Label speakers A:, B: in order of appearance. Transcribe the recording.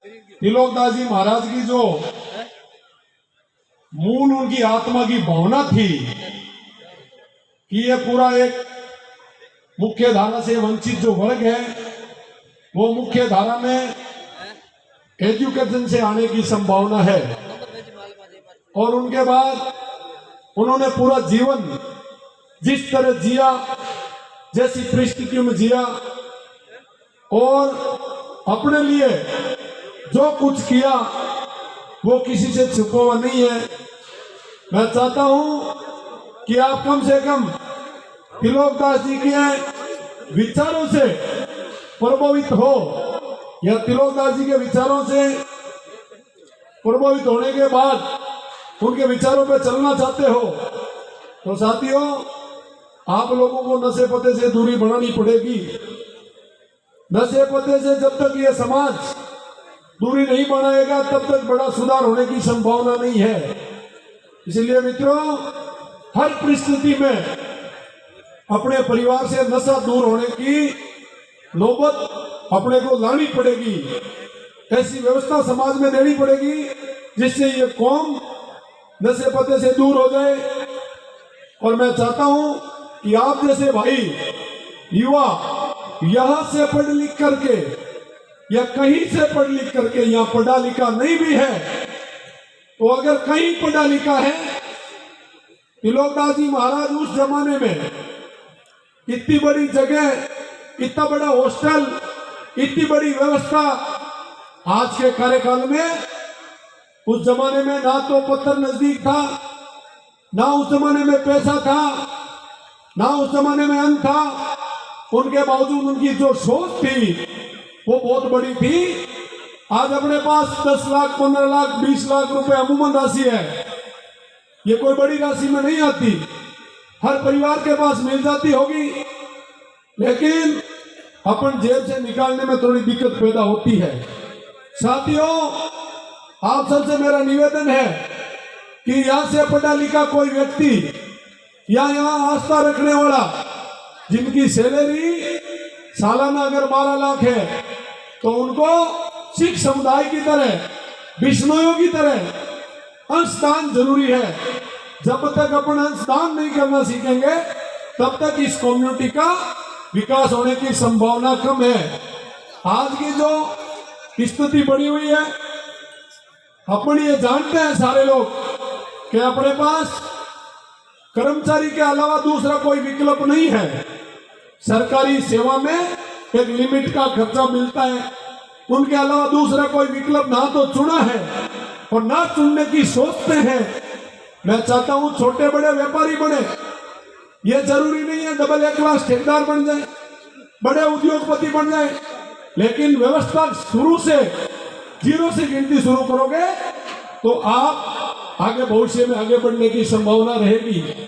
A: तिलोकदास जी महाराज की जो मूल उनकी आत्मा की भावना थी कि ये पूरा एक मुख्य धारा से वंचित जो वर्ग है वो मुख्य धारा में एजुकेशन से आने की संभावना है। और उनके बाद उन्होंने पूरा जीवन जिस तरह जिया, जैसी परिस्थितियों में जिया और अपने लिए जो कुछ किया वो किसी से छुपा हुआ नहीं है। मैं चाहता हूं कि आप कम से कम तिलोकदास जी के विचारों से प्रभावित हो या तिलोकदास जी के विचारों से प्रभावित होने के बाद उनके विचारों पे चलना चाहते हो तो साथियों आप लोगों को नशे पते से दूरी बनानी पड़ेगी। नशे पते से जब तक ये समाज दूरी नहीं बनाएगा तब तक बड़ा सुधार होने की संभावना नहीं है। इसलिए मित्रों हर परिस्थिति में अपने परिवार से नशा दूर होने की नौबत अपने को लानी पड़ेगी। ऐसी व्यवस्था समाज में देनी पड़ेगी जिससे ये कौम नशे पते से दूर हो जाए। और मैं चाहता हूं कि आप जैसे भाई युवा यहां से पढ़ लिख करके या कहीं से पढ़ लिख करके, यहाँ पढ़ा लिखा नहीं भी है तो अगर कहीं पढ़ा लिखा है, तिलोकदास जी महाराज उस जमाने में इतनी बड़ी जगह, इतना बड़ा हॉस्टल, इतनी बड़ी व्यवस्था आज के कार्यकाल में, उस जमाने में ना तो पत्थर नजदीक था, ना उस जमाने में पैसा था, ना उस जमाने में अन्न था। उनके बावजूद उनकी जो सोच थी वो बहुत बड़ी थी। आज अपने पास 10 लाख, 15 लाख, 20 लाख रुपए अमूमन राशि है। ये कोई बड़ी राशि में नहीं आती, हर परिवार के पास मिल जाती होगी, लेकिन अपन जेब से निकालने में थोड़ी दिक्कत पैदा होती है। साथियों आप सबसे मेरा निवेदन है कि यहां से पढ़ा लिखा कोई व्यक्ति या यहाँ आस्था रखने वाला जिनकी सैलरी सालाना अगर 12 लाख है तो उनको सिख समुदाय की तरह, बिश्नोइयों की तरह अंशदान जरूरी है। जब तक अपन अंशदान नहीं करना सीखेंगे तब तक इस कम्युनिटी का विकास होने की संभावना कम है। आज की जो स्थिति बनी हुई है, अपन ये जानते हैं सारे लोग कि अपने पास कर्मचारी के अलावा दूसरा कोई विकल्प नहीं है। सरकारी सेवा में एक लिमिट का खर्चा मिलता है, उनके अलावा दूसरा कोई विकल्प ना तो चुना है और ना चुनने की सोचते हैं। मैं चाहता हूं छोटे बड़े व्यापारी बने, ये जरूरी नहीं है डबल ए क्लास ठेकेदार बन जाए, बड़े उद्योगपति बन जाए, लेकिन व्यवस्था शुरू से जीरो से गिनती शुरू करोगे तो आप आगे भविष्य में आगे बढ़ने की संभावना रहेगी।